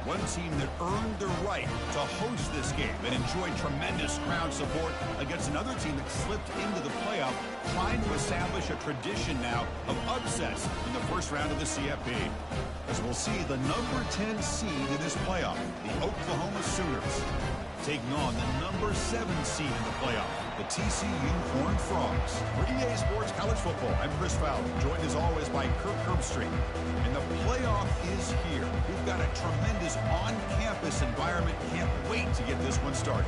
One team that earned the right to host this game and enjoyed tremendous crowd support against another team that slipped into the playoff, trying to establish a tradition now of upsets in the first round of the CFP. As we'll see the number 10 seed in this playoff, the Oklahoma Sooners, taking on the number 7 seed in the playoff, the TCU Horned Frogs. For EA Sports College Football, I'm Chris Fowler, joined as always by Kirk Herbstreit. And the playoff is here. We've got a tremendous on-campus environment. Can't wait to get this one started.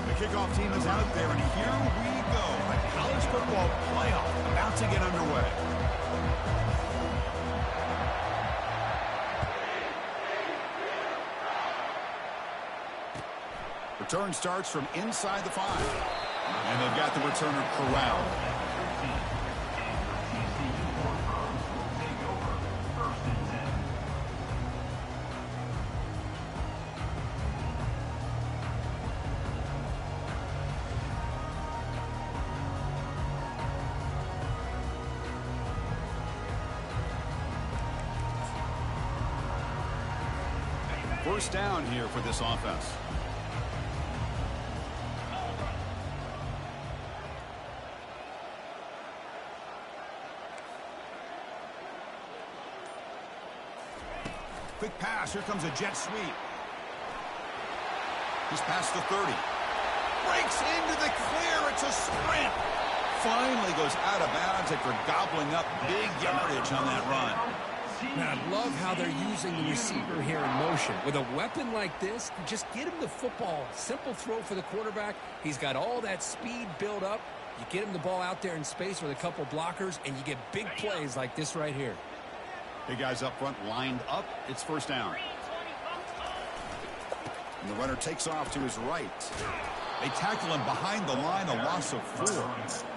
The kickoff team is out there, and here we go. A college football playoff about to get underway. Return starts from inside the 5. And they've got the returner corralled. First down here for this offense. Quick pass. Here comes a jet sweep. He's past the 30. Breaks into the clear. It's a sprint. Finally goes out of bounds after gobbling up big yardage on that run. Now, I love how they're using the receiver here in motion. With a weapon like this, just get him the football. Simple throw for the quarterback. He's got all that speed built up. You get him the ball out there in space with a couple blockers, and you get big plays like this right here. Big guys up front lined up. It's first down. And the runner takes off to his right. They tackle him behind the line, a loss of 4.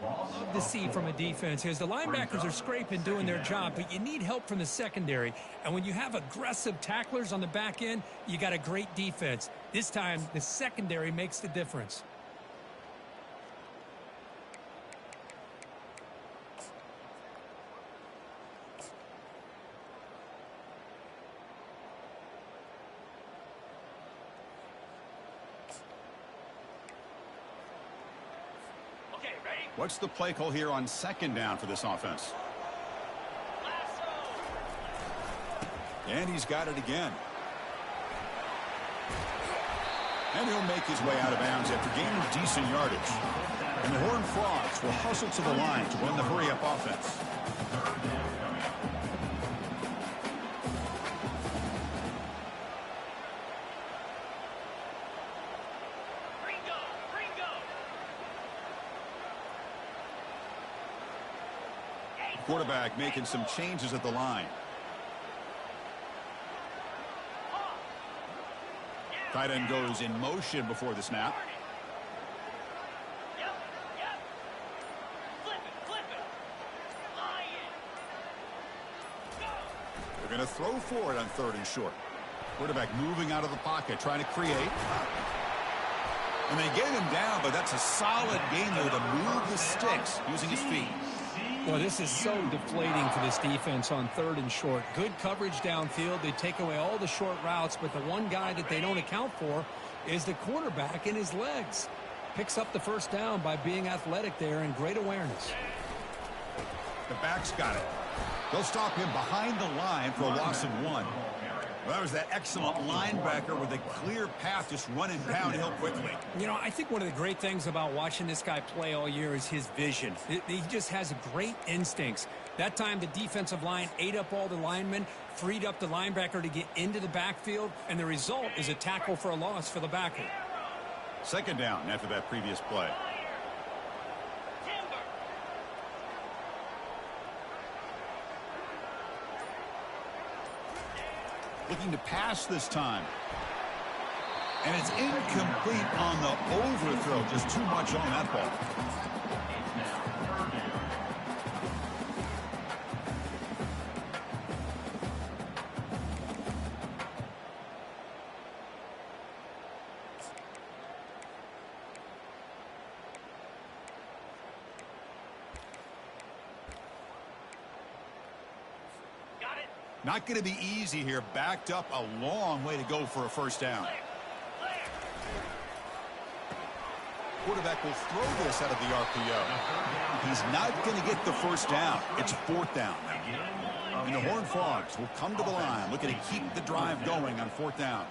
Love to see from a defense is the linebackers are scraping, doing their job, but you need help from the secondary. And when you have aggressive tacklers on the back end, you got a great defense. This time, the secondary makes the difference. What's the play call here on second down for this offense? And he's got it again. And he'll make his way out of bounds after gaining decent yardage. And the Horned Frogs will hustle to the line to run the hurry-up offense. Quarterback making some changes at the line. Tight end goes in motion before the snap. They're going to throw for it on 3rd and short. Quarterback moving out of the pocket, trying to create. And they get him down, but that's a solid game there to move the sticks using his feet. Well, this is so deflating for this defense on 3rd and short. Good coverage downfield. They take away all the short routes, but the one guy that they don't account for is the quarterback in his legs. Picks up the first down by being athletic there and great awareness. The back's got it. They'll stop him behind the line for a loss of 1. Well, that was that excellent linebacker with a clear path just running downhill quickly. You know, I think one of the great things about watching this guy play all year is his vision. He just has great instincts. That time the defensive line ate up all the linemen, freed up the linebacker to get into the backfield, and the result is a tackle for a loss for the backer. Second down after that previous play. Looking to pass this time. And it's incomplete on the overthrow. Just too much on that ball. Not going to be easy here. Backed up a long way to go for a first down. Quarterback will throw this out of the RPO. He's not going to get the first down. It's fourth down. And the Horned Frogs will come to the line, looking to keep the drive going on fourth down.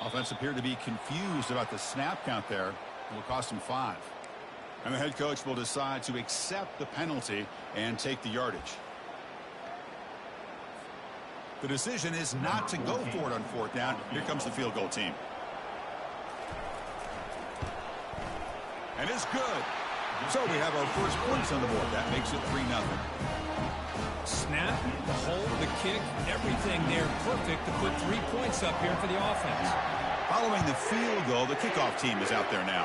Offense appeared to be confused about the snap count there. It will cost him 5. And the head coach will decide to accept the penalty and take the yardage. The decision is not to go for it on fourth down. Here comes the field goal team. And it's good. So we have our first points on the board. That makes it 3-0. Snap, the hold, the kick, everything there perfect to put 3 points up here for the offense. Following the field goal, the kickoff team is out there now.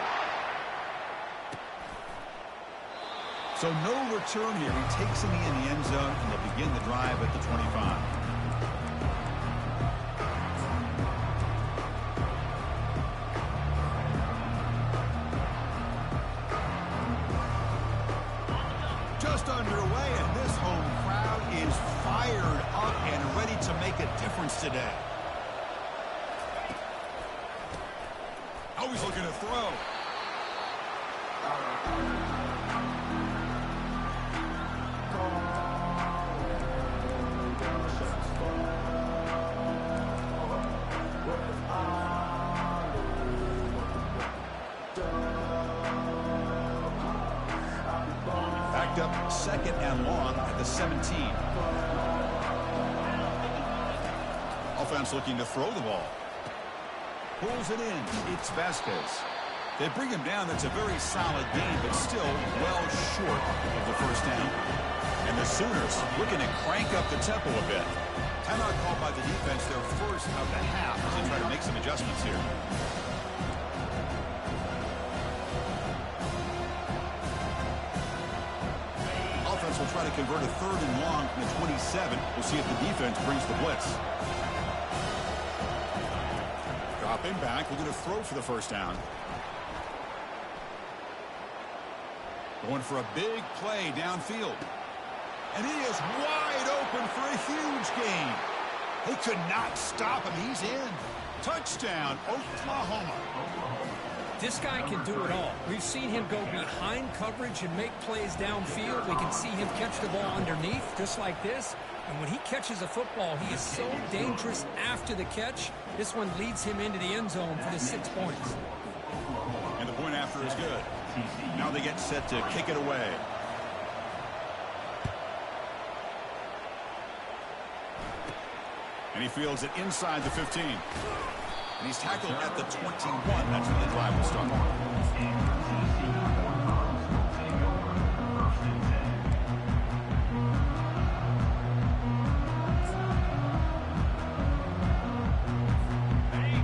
So no return here. He takes him in the end zone, and they'll begin the drive at the 25. Just underway, and this home crowd is fired up and ready to make a difference today. Always looking to throw. Backed up second and long at the 17. Offense looking to throw the ball. Pulls it in. It's Vasquez. They bring him down. That's a very solid game, but still well short of the first down. And the Sooners looking to crank up the tempo a bit. Timeout called by the defense, their first of the half, as they try to make some adjustments here. Offense will try to convert a third and long from the 27. We'll see if the defense brings the blitz. Dropping back, we're going to throw for the first down. Going for a big play downfield. And he is wide open for a huge gain. They could not stop him. He's in. Touchdown, Oklahoma. This guy can do it all. We've seen him go behind coverage and make plays downfield. We can see him catch the ball underneath, just like this. And when he catches a football, he is so dangerous after the catch. This one leads him into the end zone for the 6 points. And the point after is good. Now they get set to kick it away. And he fields it inside the 15. And he's tackled at the 21. That's when the drive will start.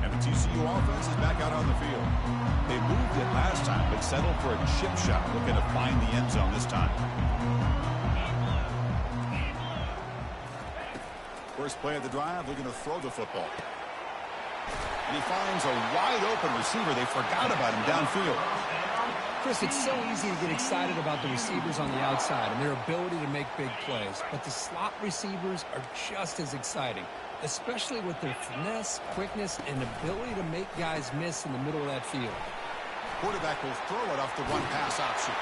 And the TCU offense is back out on the field. They moved it last time, but settled for a chip shot, looking to find the end zone this time. First play of the drive, looking to throw the football. And he finds a wide-open receiver. They forgot about him downfield. Chris, it's so easy to get excited about the receivers on the outside and their ability to make big plays. But the slot receivers are just as exciting. especially with their finesse, quickness, and ability to make guys miss in the middle of that field. Quarterback will throw it off the run-pass option.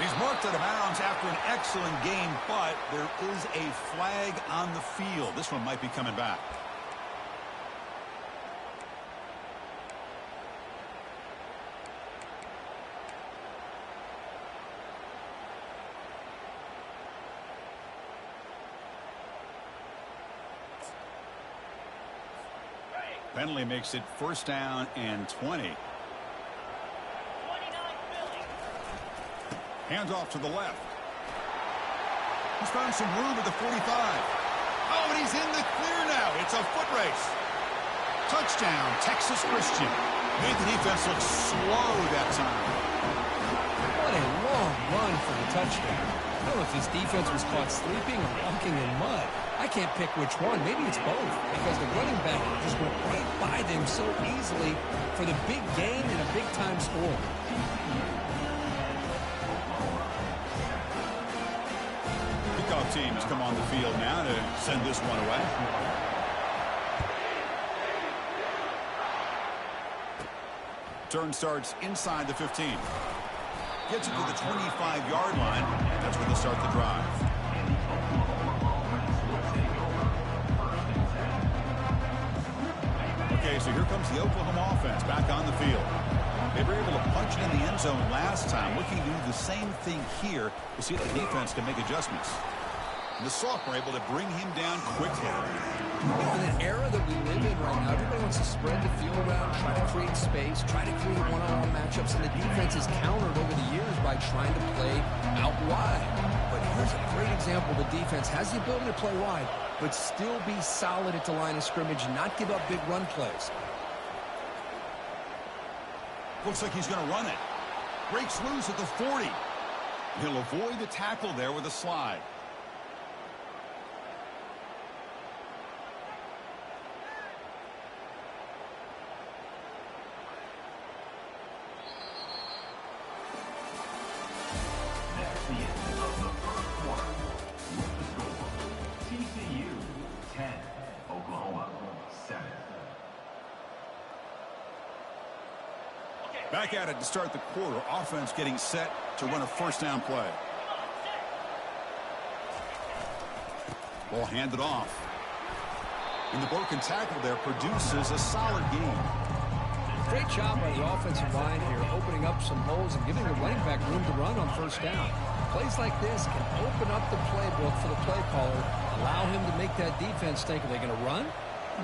He's marked out of bounds after an excellent game, but there is a flag on the field. This one might be coming back. Penalty makes it first down and 20. Hands off to the left. He's found some room at the 45. Oh, and he's in the clear now. It's a foot race. Touchdown, Texas Christian. Made the defense look slow that time. What a long run for the touchdown. I don't know if this defense was caught sleeping or walking in mud. I can't pick which one. Maybe it's both, because the running back just went right by them so easily for the big gain and a big-time score. Kickoff teams come on the field now to send this one away. Turn starts inside the 15. Gets it to the 25-yard line. That's where they start the drive. Okay, so here comes the Oklahoma offense back on the field. They were able to punch it in the end zone last time. Looking to do the same thing here to see if the defense can make adjustments. And the sophomore able to bring him down quickly. In an era that we live in right now, everybody wants to spread the field around, try to create space, try to create one-on-one matchups, and the defense is countered over the years by trying to play out wide. But here's a great example. The defense has the ability to play wide, but still be solid at the line of scrimmage and not give up big run plays. Looks like he's going to run it. Breaks loose at the 40. He'll avoid the tackle there with a slide. Back at it to start the quarter. Offense getting set to run a first down play. Ball handed off. And the broken tackle there produces a solid game. Great job by the offensive line here, opening up some holes and giving the running back room to run on first down. Plays like this can open up the playbook for the play caller, allow him to make that defense think, are they going to run?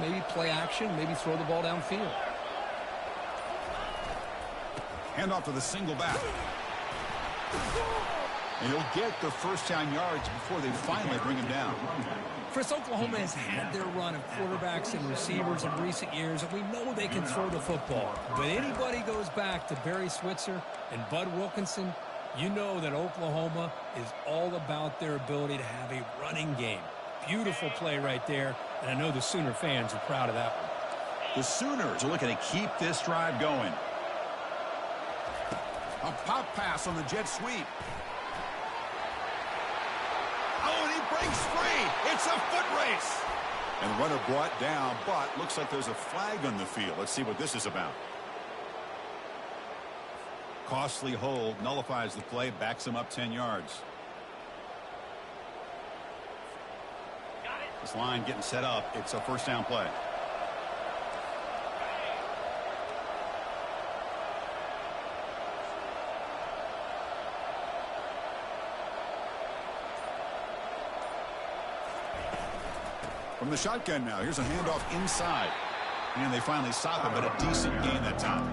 Maybe play action, maybe throw the ball downfield. Hand off to the single back. And he'll get the first down yards before they finally bring him down. Chris, Oklahoma has had their run of quarterbacks and receivers in recent years, and we know they can throw the football. But anybody goes back to Barry Switzer and Bud Wilkinson, you know that Oklahoma is all about their ability to have a running game. Beautiful play right there, and I know the Sooner fans are proud of that one. The Sooners are looking to keep this drive going. A pop pass on the jet sweep. Oh, and he breaks free. It's a foot race. And runner brought down, but looks like there's a flag on the field. Let's see what this is about. Costly hold, nullifies the play, backs him up 10 yards. This line getting set up. It's a first down play. From the shotgun now, here's a handoff inside. And they finally stop him, but a decent gain that time.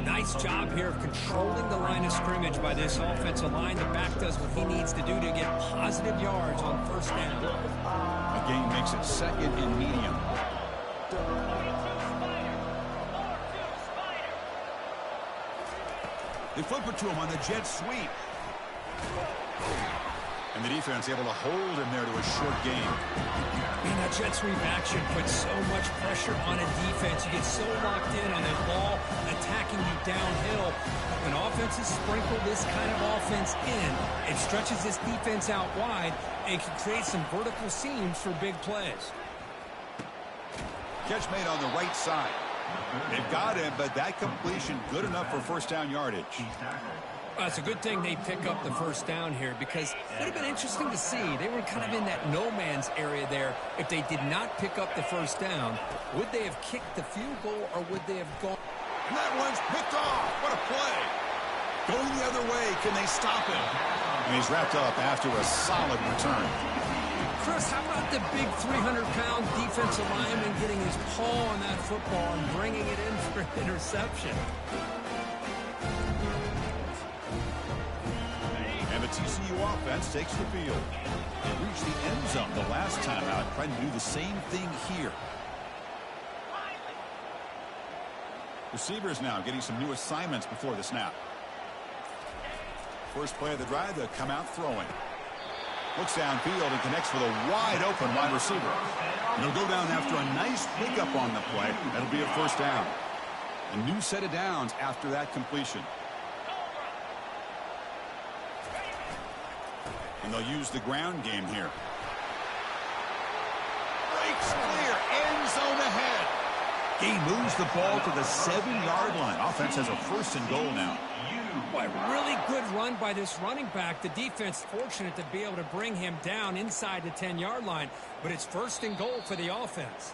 Nice job here of controlling the line of scrimmage by this offensive line. The back does what he needs to do to get positive yards on first down. A gain makes it second and medium. They flip it to him on the jet sweep. And the defense able to hold him there to a short gain. Man, that jet sweep action puts so much pressure on a defense. You get so locked in on that ball attacking you downhill. But when offenses sprinkle this kind of offense in, it stretches this defense out wide and can create some vertical seams for big plays. Catch made on the right side. They've got him, but that completion good enough for first down yardage. Well, it's a good thing they pick up the first down here because it would have been interesting to see. They were kind of in that no man's area there. If they did not pick up the first down, would they have kicked the field goal or would they have gone? And that one's picked off. What a play. Going the other way. Can they stop him? And he's wrapped up after a solid return. Chris, how about the big 300-pound defensive lineman getting his paw on that football and bringing it in for an interception? And the TCU offense takes the field. They reached the end zone the last time out, trying to do the same thing here. Receivers now getting some new assignments before the snap. First play of the drive, they'll come out throwing. Looks downfield and connects with a wide-open wide receiver. And he'll go down after a nice pickup on the play. That'll be a first down. A new set of downs after that completion. And they'll use the ground game here. Breaks clear. End zone ahead. He moves the ball to the 7-yard line. Offense has a first and goal now. Boy, really good run by this running back. The defense fortunate to be able to bring him down inside the 10-yard line, but it's first and goal for the offense.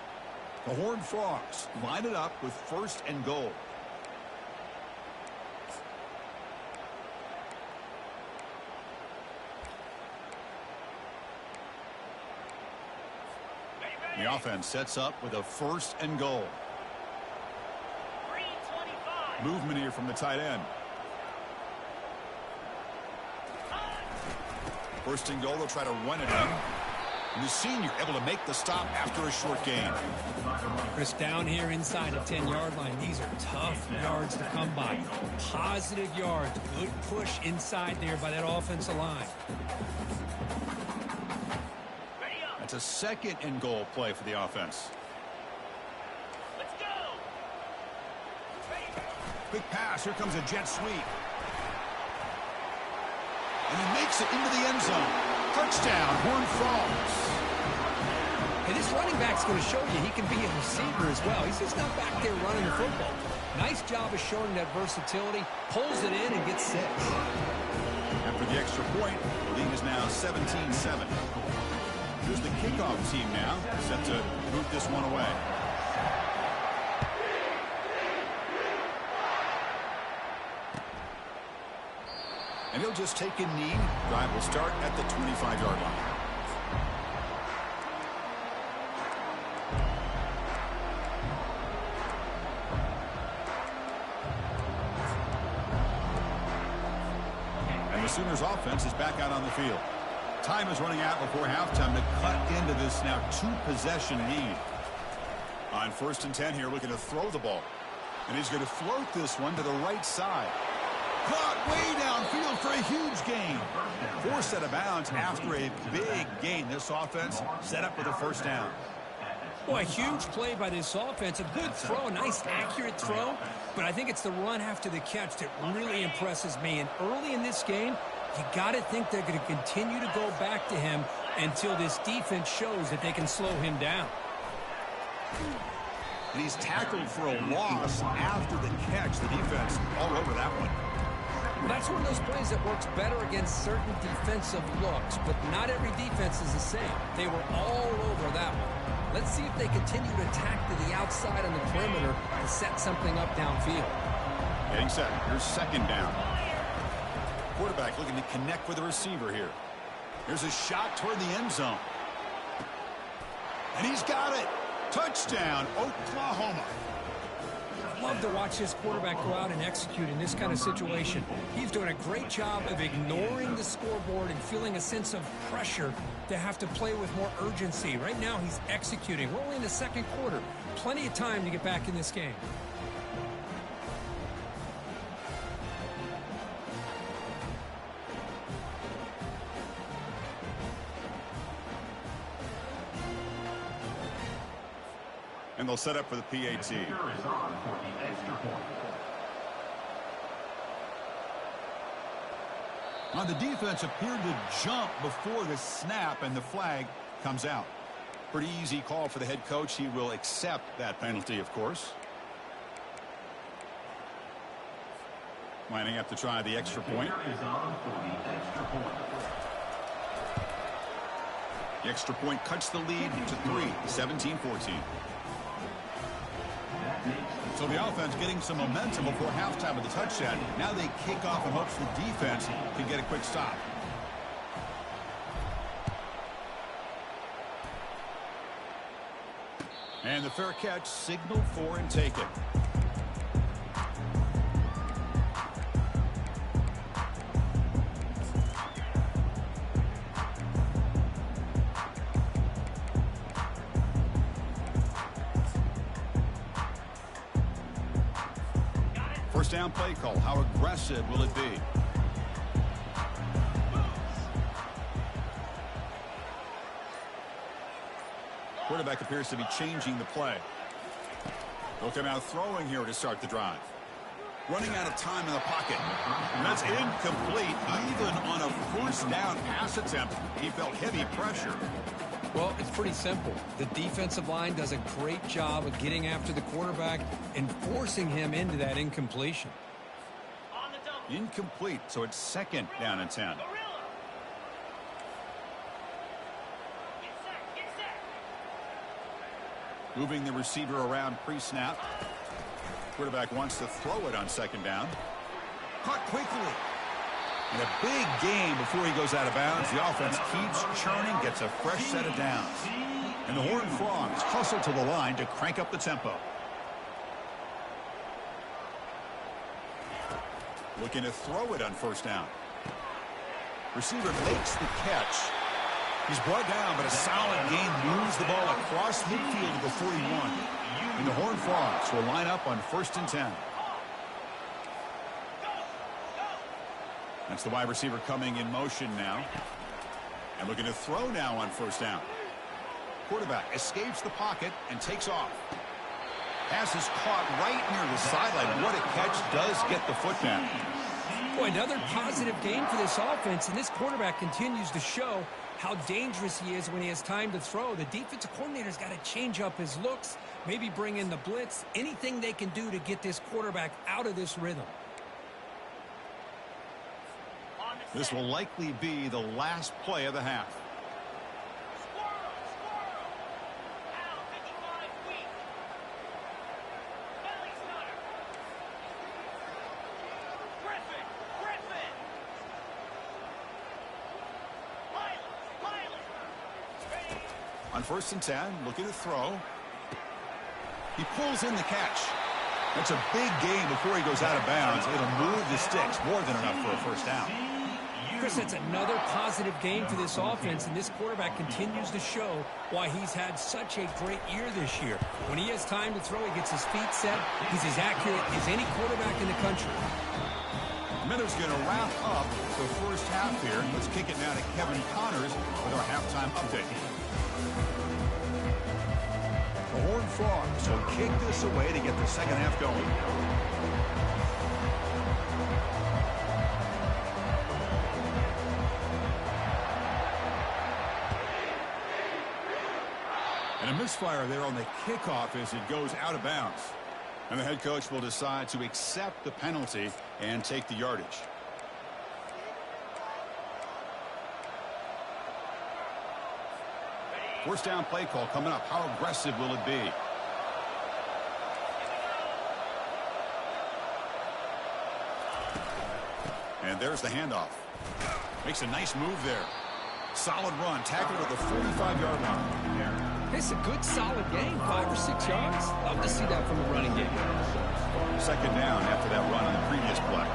The Horned Frogs line it up with first and goal. The offense sets up with a first and goal. Movement here from the tight end. First and goal, they'll try to run it in. And the senior able to make the stop after a short gain. Chris, down here inside the 10-yard line, these are tough yards to come by. Positive yards, good push inside there by that offensive line. That's a second and goal play for the offense. Let's go. Quick pass, here comes a jet sweep. And he makes it into the end zone. Touchdown, Horned Frogs. Hey, this running back's going to show you he can be a receiver as well. He's just not back there running the football. Nice job of showing that versatility. Pulls it in and gets 6. After the extra point, the lead is now 17-7. Here's the kickoff team now, set to boot this one away. And he'll just take a knee. Drive will start at the 25-yard line. And the Sooners offense is back out on the field. Time is running out before halftime to cut into this now 2-possession lead. On 1st and 10 here, looking to throw the ball. And he's going to float this one to the right side. Caught way downfield for a huge gain. Forced out of bounds after a big gain. This offense set up with a first down. Boy, a huge play by this offense. A good throw, a nice accurate throw. But I think it's the run after the catch that really impresses me. And early in this game, you got to think they're going to continue to go back to him until this defense shows that they can slow him down. And he's tackled for a loss after the catch. The defense all over that one. Well, that's one of those plays that works better against certain defensive looks, but not every defense is the same. They were all over that one. Let's see if they continue to attack to the outside on the perimeter to set something up downfield. Getting set. Here's second down. Quarterback looking to connect with the receiver here. Here's a shot toward the end zone. And he's got it. Touchdown, Oklahoma. Love to watch this quarterback go out and execute in this kind of situation. He's doing a great job of ignoring the scoreboard and feeling a sense of pressure to have to play with more urgency. Right now, he's executing. We're only in the second quarter. Plenty of time to get back in this game. And they'll set up for the PAT. Now the defense appeared to jump before the snap, and the flag comes out. Pretty easy call for the head coach. He will accept that penalty, of course. Lining up to try the extra point. The extra point cuts the lead to 3, 17-14. So the offense getting some momentum before halftime of the touchdown. Now they kick off in hopes the defense can get a quick stop. And the fair catch, signal for and take it. First down play call. How aggressive will it be? Quarterback appears to be changing the play. Looking out throwing here to start the drive. Running out of time in the pocket. And that's incomplete. Even on a first down pass attempt, he felt heavy pressure. Well, it's pretty simple. The defensive line does a great job of getting after the quarterback and forcing him into that incompletion. Incomplete, so it's second down and 10. Moving the receiver around pre-snap. Quarterback wants to throw it on second down. Caught quickly. And a big gain before he goes out of bounds. The offense keeps churning, gets a fresh set of downs. And the Horned Frogs hustle to the line to crank up the tempo. Looking to throw it on first down. Receiver makes the catch. He's brought down, but a solid gain moves the ball across midfield to the 41. And the Horned Frogs will line up on 1st and 10. That's the wide receiver coming in motion now. And looking to throw now on first down. Quarterback escapes the pocket and takes off. Pass is caught right near the sideline. What a catch. Does get the foot back. Boy, another positive game for this offense, and this quarterback continues to show how dangerous he is when he has time to throw. The defensive coordinator's got to change up his looks, maybe bring in the blitz, anything they can do to get this quarterback out of this rhythm. This will likely be the last play of the half. On 1st and 10, looking to throw. He pulls in the catch. That's a big gain before he goes out of bounds. It'll move the sticks, more than enough for a first down. Chris, that's another positive game for this offense, and this quarterback continues to show why he's had such a great year this year. When he has time to throw, he gets his feet set. He's as accurate as any quarterback in the country. Miller's going to wrap up the first half here. Let's kick it now to Kevin Connors with our halftime update. The Horned Frogs will kick this away to get the second half going. And a misfire there on the kickoff as it goes out of bounds. And the head coach will decide to accept the penalty and take the yardage. First down play call coming up. How aggressive will it be? And there's the handoff. Makes a nice move there. Solid run. Tackled at the 45-yard line. It's a good, solid game. 5 or 6 yards. Love to see that from the running game. Second down after that run on the previous play.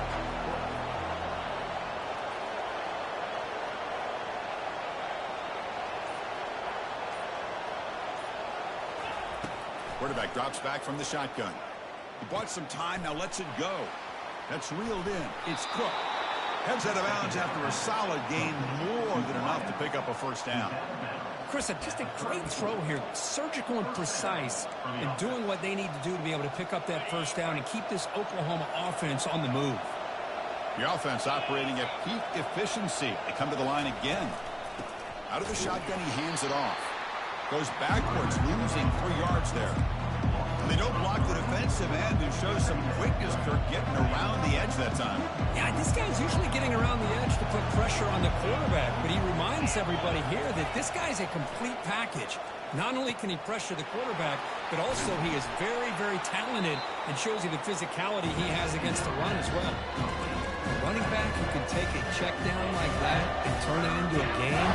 Quarterback drops back from the shotgun. He bought some time, now lets it go. That's reeled in. It's Cook. Heads out of bounds after a solid gain, more than enough to pick up a first down. Chris, just a great throw here. Surgical and precise in doing what they need to do to be able to pick up that first down and keep this Oklahoma offense on the move. The offense operating at peak efficiency. They come to the line again. Out of the shotgun, he hands it off. Goes backwards, losing 3 yards there. And they don't block the defensive end, who shows some quickness, Kirk, getting around the edge that time. Yeah, this guy's usually getting around the edge to put pressure on the quarterback, but he reminds everybody here that this guy's a complete package. Not only can he pressure the quarterback, but also he is very, very talented and shows you the physicality he has against the run as well. A running back who can take a check down like that and turn it into a game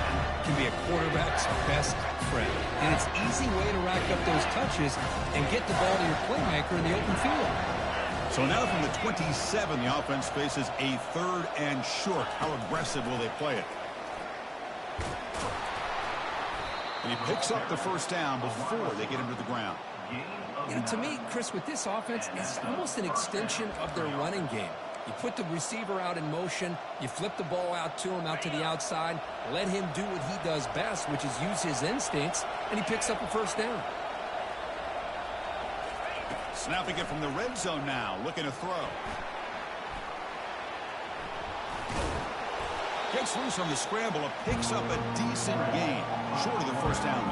can be a quarterback's best friend. And it's an easy way to rack up those touches and get the ball to your playmaker in the open field. So now from the 27, the offense faces a 3rd and short. How aggressive will they play it? And he picks up the first down before they get him to the ground. You know, to me, Chris, with this offense, it's almost an extension of their running game. You put the receiver out in motion, you flip the ball out to him, out to the outside, let him do what he does best, which is use his instincts, and he picks up a first down. Snapping it from the red zone now, looking to throw. Gets loose on the scramble and picks up a decent gain, short of the first down.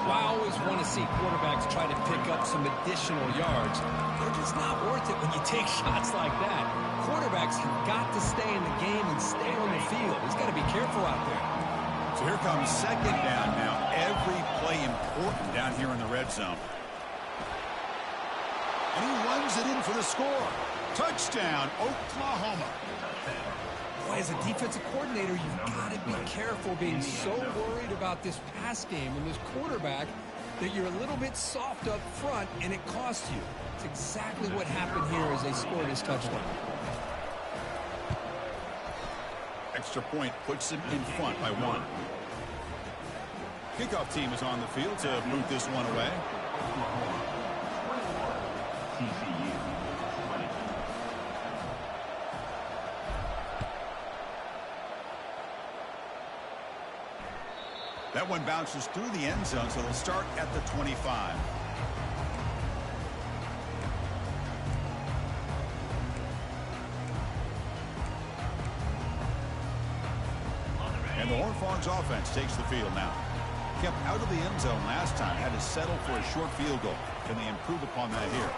Well, I always want to see quarterbacks try to pick up some additional yards. They're just not worth it when you take shots like that. Quarterbacks have got to stay in the game and stay on the field. He's got to be careful out there. So here comes second down now. Every play important down here in the red zone. And he runs it in for the score. Touchdown, Oklahoma. Boy, as a defensive coordinator, you've got to be careful being so worried about this pass game and this quarterback that you're a little bit soft up front and it costs you. It's exactly what happened here as they scored his touchdown. Extra point puts him in front by 1. Kickoff team is on the field to move this one away. That one bounces through the end zone, so they'll start at the 25. And the Horned Frogs offense takes the field now. Kept out of the end zone last time, had to settle for a short field goal. Can they improve upon that here?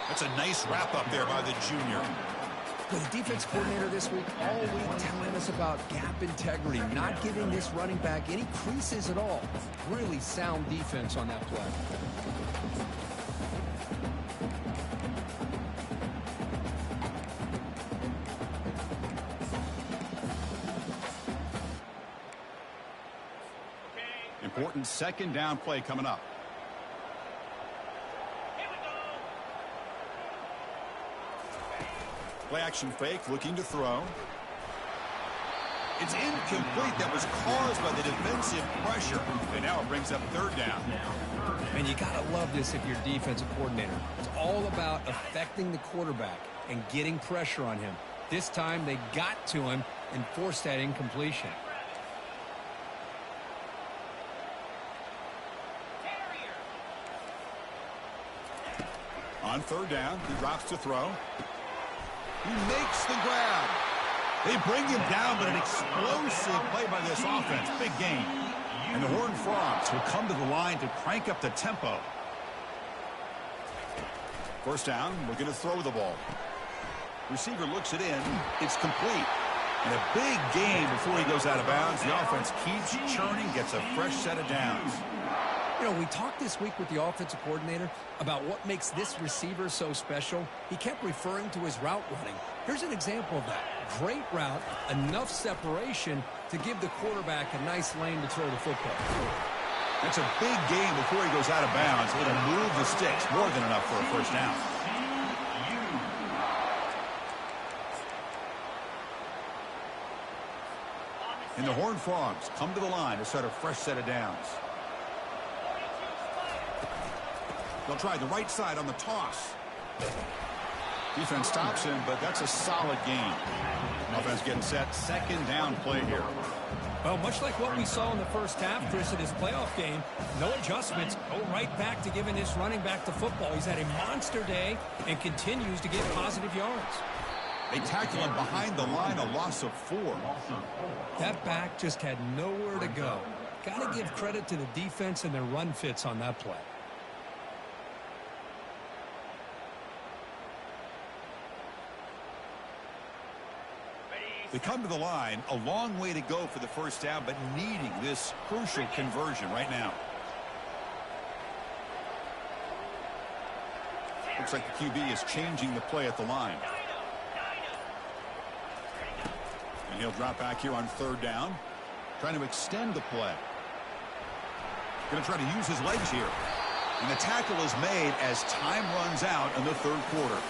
That's a nice wrap up there by the junior. The defense coordinator this week all week telling us about gap integrity, not giving this running back any creases at all. Really sound defense on that play. Important second down play coming up. Play action fake, looking to throw. It's incomplete. That was caused by the defensive pressure. And now it brings up 3rd down. And you got to love this if you're a defensive coordinator. It's all about affecting the quarterback and getting pressure on him. This time they got to him and forced that incompletion. On 3rd down, he drops to throw. He makes the grab. They bring him down, but an explosive play by this offense. Big gain. And the Horned Frogs will come to the line to crank up the tempo. First down, we're going to throw the ball. Receiver looks it in. It's complete. And a big gain before he goes out of bounds. The offense keeps churning, gets a fresh set of downs. You know, we talked this week with the offensive coordinator about what makes this receiver so special. He kept referring to his route running. Here's an example of that. Great route, enough separation to give the quarterback a nice lane to throw the football. That's a big gain before he goes out of bounds. It'll move the sticks, more than enough for a first down. And the Horned Frogs come to the line to start a fresh set of downs. They'll try the right side on the toss. Defense stops him, but that's a solid gain. Offense getting set. Second down play here. Well, much like what we saw in the first half, Chris, in his playoff game, no adjustments. Go right back to giving this running back the football. He's had a monster day and continues to get positive yards. They tackle him behind the line, a loss of 4. That back just had nowhere to go. got to give credit to the defense and their run fits on that play. They come to the line, a long way to go for the first down, but needing this crucial conversion right now. Looks like the QB is changing the play at the line. And he'll drop back here on third down, trying to extend the play. Going to try to use his legs here. And the tackle is made as time runs out in the third quarter.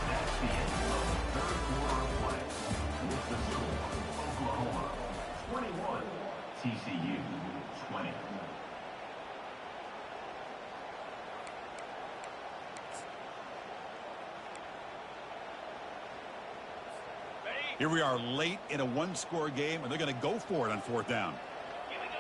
That's the end of the third quarter of play. With the score, Oklahoma 21, TCU 20. Here we are late in a one-score game, and they're going to go for it on fourth down. Here we go.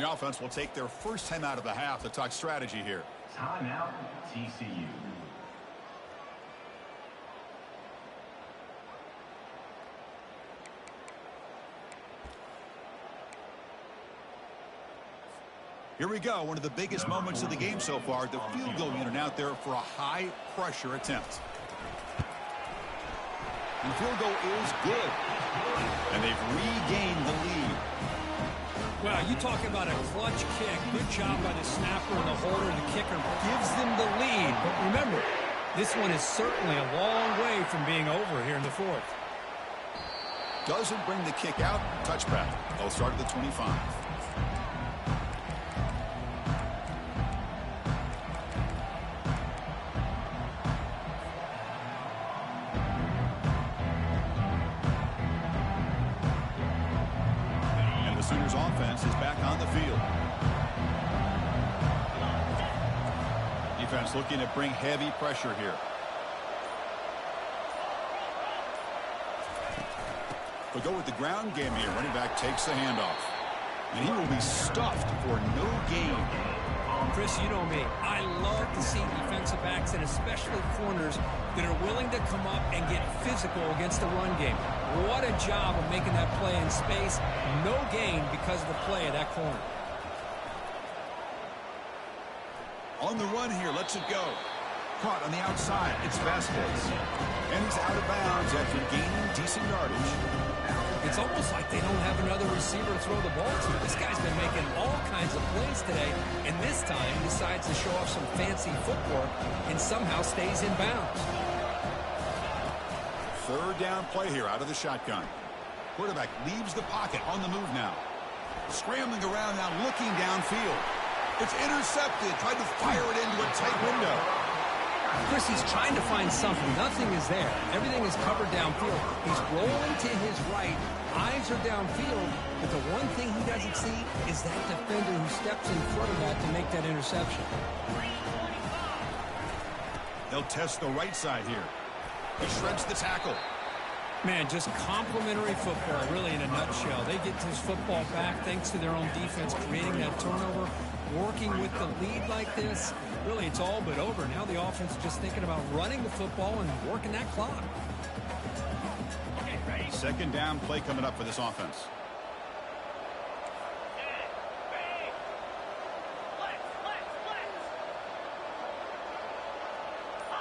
The offense will take their first time out of the half to talk strategy here. Timeout, TCU. Here we go, one of the biggest moments of the game so far. The field goal unit out there for a high-pressure attempt. And the field goal is good. And they've regained the lead. Well, you talking about a clutch kick. Good job by the snapper and the holder. The kicker gives them the lead. But remember, this one is certainly a long way from being over here in the fourth. Doesn't bring the kick out. Touchback. They'll start at the 25. Sooners offense is back on the field. Defense looking to bring heavy pressure here. We'll go with the ground game here. Running back takes the handoff. And he will be stuffed for no gain. Chris, you know me. I love to see defensive backs and especially corners that are willing to come up and get physical against the run game. What a job of making that play in space. No gain because of the play of that corner. On the run here, lets it go. Caught on the outside. It's Vasquez. And he's out of bounds after gaining decent yardage. It's almost like they don't have another receiver to throw the ball to. This guy's been making all kinds of plays today, and this time decides to show off some fancy footwork and somehow stays in bounds. Third down play here out of the shotgun. Quarterback leaves the pocket on the move now. Scrambling around now, looking downfield. It's intercepted. Tried to fire it into a tight window. Chris, he's trying to find something. Nothing is there. Everything is covered downfield. He's rolling to his right. Eyes are downfield. But the one thing he doesn't see is that defender who steps in front of that to make that interception. They'll test the right side here. He shreds the tackle. Man, just complimentary football, really, in a nutshell. They get this football back thanks to their own defense, creating that turnover, working with the lead like this. Really, it's all but over. Now the offense is just thinking about running the football and working that clock. Okay, ready? Second down play coming up for this offense. Ready? Flex.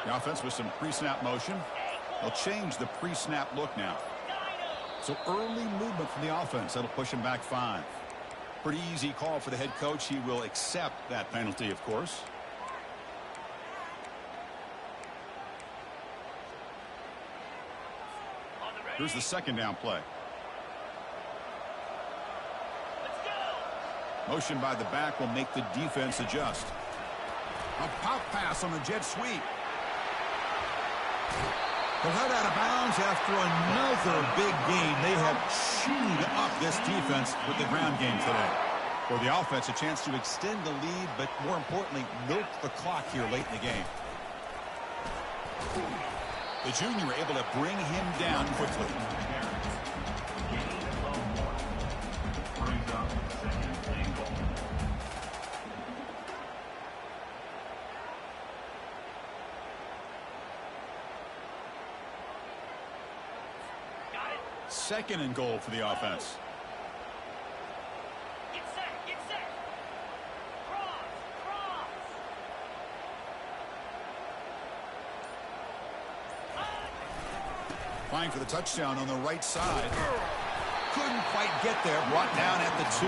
The offense with some pre-snap motion. They'll change the pre-snap look now. So early movement from the offense. That'll push him back 5. Pretty easy call for the head coach. He will accept that penalty, of course. Here's the second down play. Let's go. Motion by the back will make the defense adjust. A pop pass on the jet sweep. They'll head out of bounds after another big gain. They have chewed up this defense with the ground game today. For the offense, a chance to extend the lead, but more importantly, milk the clock here late in the game. The junior able to bring him down quickly. Second and goal for the offense. Get set, get set. Cross, cross. Applying for the touchdown on the right side. Couldn't quite get there. Brought down at the 2.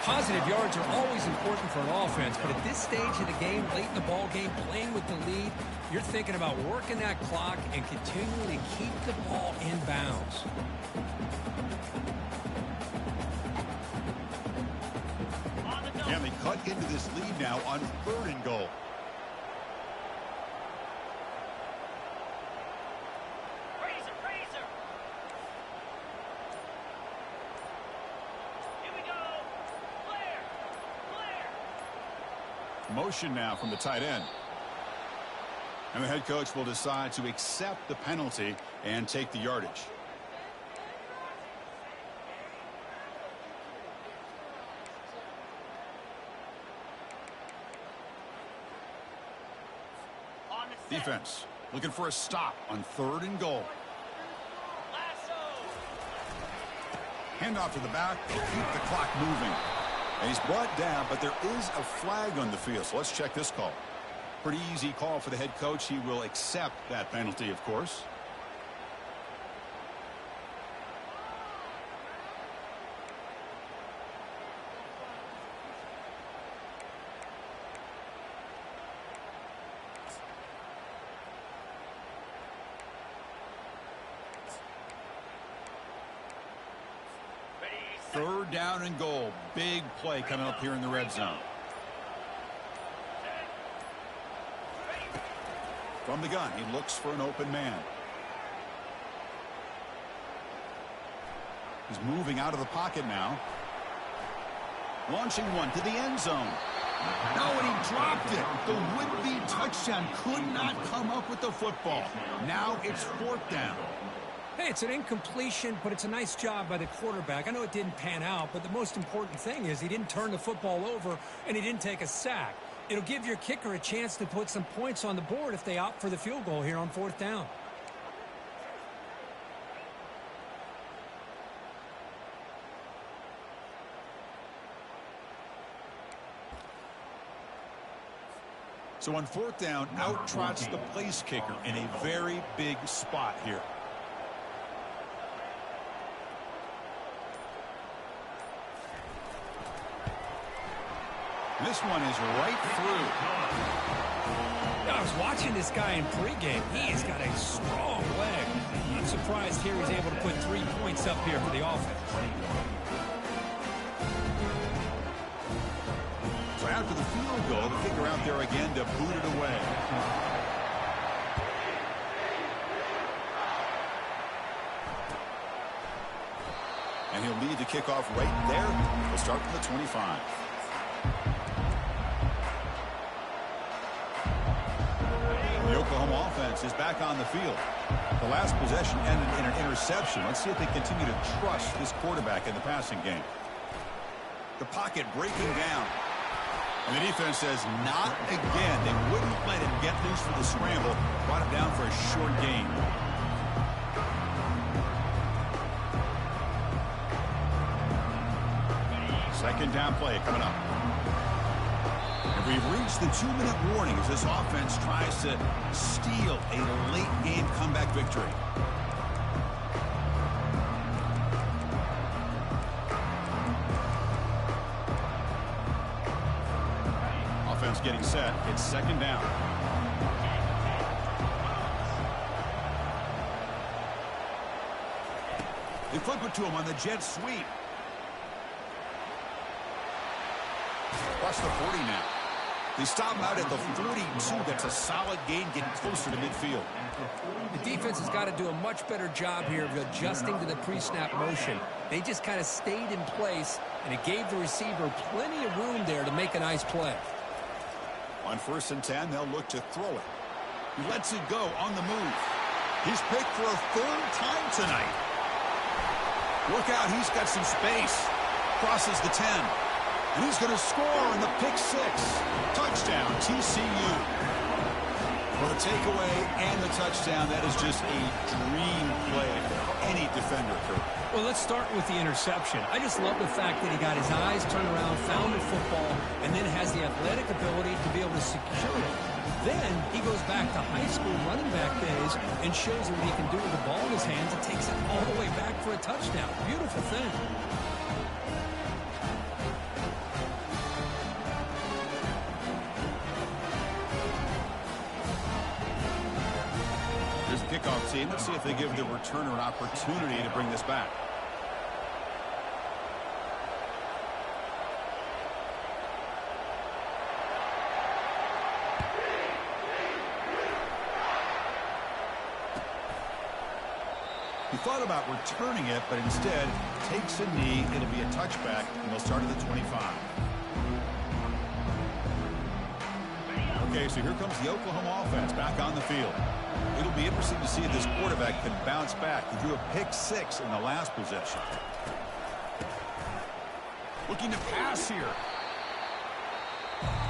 Positive yards are always important for an offense, but at this stage of the game, late in the ball game, playing with the lead, you're thinking about working that clock and continuing to keep the ball in bounds. And they cut into this lead now on 3rd and goal. Razor, razor. Here we go. Flare, flare. Motion now from the tight end. And the head coach will decide to accept the penalty and take the yardage. On the set. Defense looking for a stop on 3rd and goal. Lasso. Handoff to the back to keep the clock moving. And he's brought down, but there is a flag on the field. So let's check this call. Pretty easy call for the head coach. He will accept that penalty, of course. Ready, set. 3rd down and goal. Big play coming up here in the red zone. From the gun, he looks for an open man. He's moving out of the pocket now. Launching one to the end zone. No, and he dropped it. The would-be touchdown could not come up with the football. Now it's 4th down. Hey, it's an incompletion, but it's a nice job by the quarterback. I know it didn't pan out, but the most important thing is he didn't turn the football over and he didn't take a sack. It'll give your kicker a chance to put some points on the board if they opt for the field goal here on 4th down. So on 4th down, out trots the place kicker in a very big spot here. This one is right through. I was watching this guy in pregame. He has got a strong leg. I'm surprised here he's able to put 3 points up here for the offense. So after the field goal, the kicker out there again to boot it away. And he'll lead the kickoff right there. We'll start from the 25. The Oklahoma offense is back on the field. The last possession ended in an interception. Let's see if they continue to trust this quarterback in the passing game. The pocket breaking down. And the defense says, not again. They wouldn't let him get loose for the scramble. Brought it down for a short gain. Second down play coming up. And we've reached the 2-minute warning as this offense tries to steal a late-game comeback victory. Offense getting set. It's second down. They flip it to him on the jet sweep. Across the 40 now. They stop him out at the 42. That's a solid gain, getting closer to midfield. The defense has got to do a much better job here of adjusting to the pre-snap motion. They just kind of stayed in place, and it gave the receiver plenty of room there to make a nice play. On 1st and 10, they'll look to throw it. He lets it go on the move. He's picked for a 3rd time tonight. Look out, he's got some space. Crosses the 10. And he's going to score on the pick 6. Touchdown, TCU. Well, the takeaway and the touchdown, that is just a dream play for any defender, Kurt. Well, let's start with the interception. I just love the fact that he got his eyes turned around, found the football, and then has the athletic ability to be able to secure it. Then he goes back to high school running back days and shows what he can do with the ball in his hands and takes it all the way back for a touchdown. Beautiful thing. Here's the kickoff team. Let's see if they give the returner an opportunity to bring this back. He thought about returning it, but instead takes a knee. It'll be a touchback, and they'll start at the 25. Okay, so here comes the Oklahoma offense back on the field. It'll be interesting to see if this quarterback can bounce back. He threw a pick-6 in the last possession. Looking to pass here.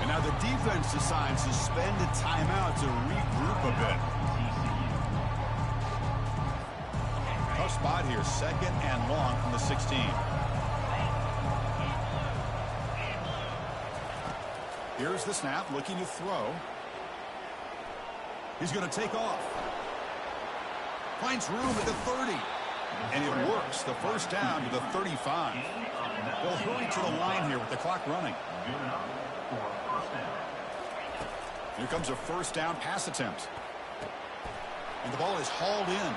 And now the defense decides to spend a timeout to regroup a bit. Tough spot here, 2nd and long from the 16. Here's the snap, looking to throw. He's going to take off. Finds room at the 30. And it works. The first down to the 35. They'll hurry to the line here with the clock running. Here comes a first down pass attempt. And the ball is hauled in.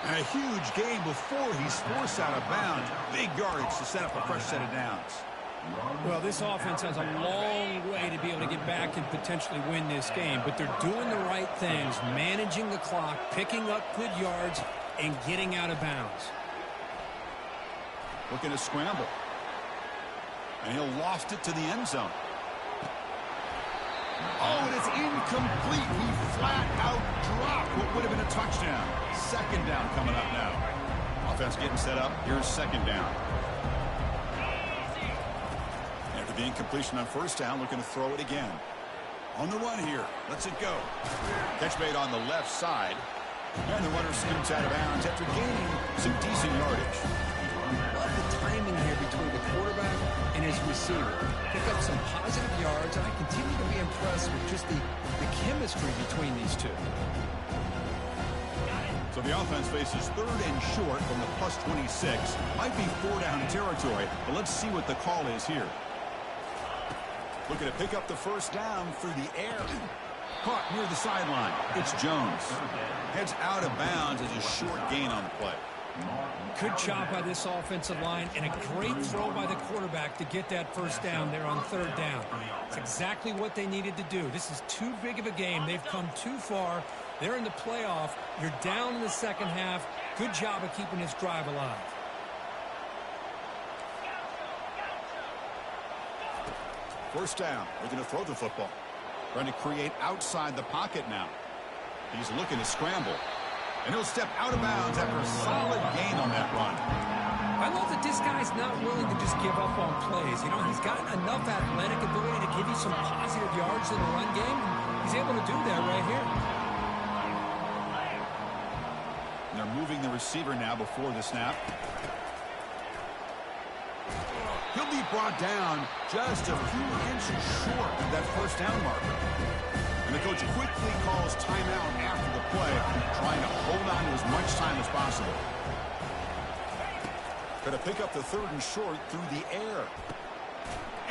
And a huge gain before he's forced out of bounds. Big yardage to set up a fresh set of downs. Well, this offense has a long way to be able to get back and potentially win this game, but they're doing the right things, managing the clock, picking up good yards, and getting out of bounds. Looking to scramble. And he'll loft it to the end zone. Oh, and it's incomplete. He flat out dropped what would have been a touchdown. 2nd down coming up now. Offense getting set up. Here's 2nd down. After the incompletion on first down, looking to throw it again. On the run here. Lets it go. Catch made on the left side. And the runner scoots out of bounds after gaining some decent yardage. Love the timing here between the quarterback and his receiver. Pick up some positive yards, and I continue to be impressed with just the chemistry between these two. So the offense faces 3rd and short from the plus 26. Might be 4-down territory, but let's see what the call is here. Looking to pick up the first down through the air. Caught near the sideline. It's Jones. Heads out of bounds as a short gain on the play. Good job by this offensive line and a great throw by the quarterback to get that first down there on 3rd down. It's exactly what they needed to do. This is too big of a game. They've come too far. They're in the playoff. You're down in the second half. Good job of keeping this drive alive. First down. They're going to throw the football. Trying to create outside the pocket now. He's looking to scramble. And he'll step out of bounds after a solid gain on that run. I love that this guy's not willing to just give up on plays. You know, he's got enough athletic ability to give you some positive yards in the run game. He's able to do that right here. And they're moving the receiver now before the snap. He'll be brought down just a few inches short of that first down marker. And the coach quickly calls timeout after the play, trying to hold on to as much time as possible. Going to pick up the 3rd and short through the air.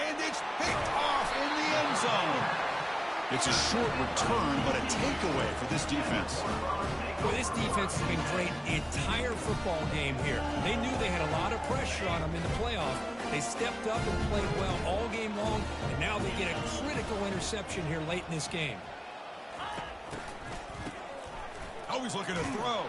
And it's picked off in the end zone. It's a short return, but a takeaway for this defense. Well, this defense has been great the entire football game here. They knew they had a lot of pressure on them in the playoff. They stepped up and played well all game long, and now they get a critical interception here late in this game. Always looking to throw.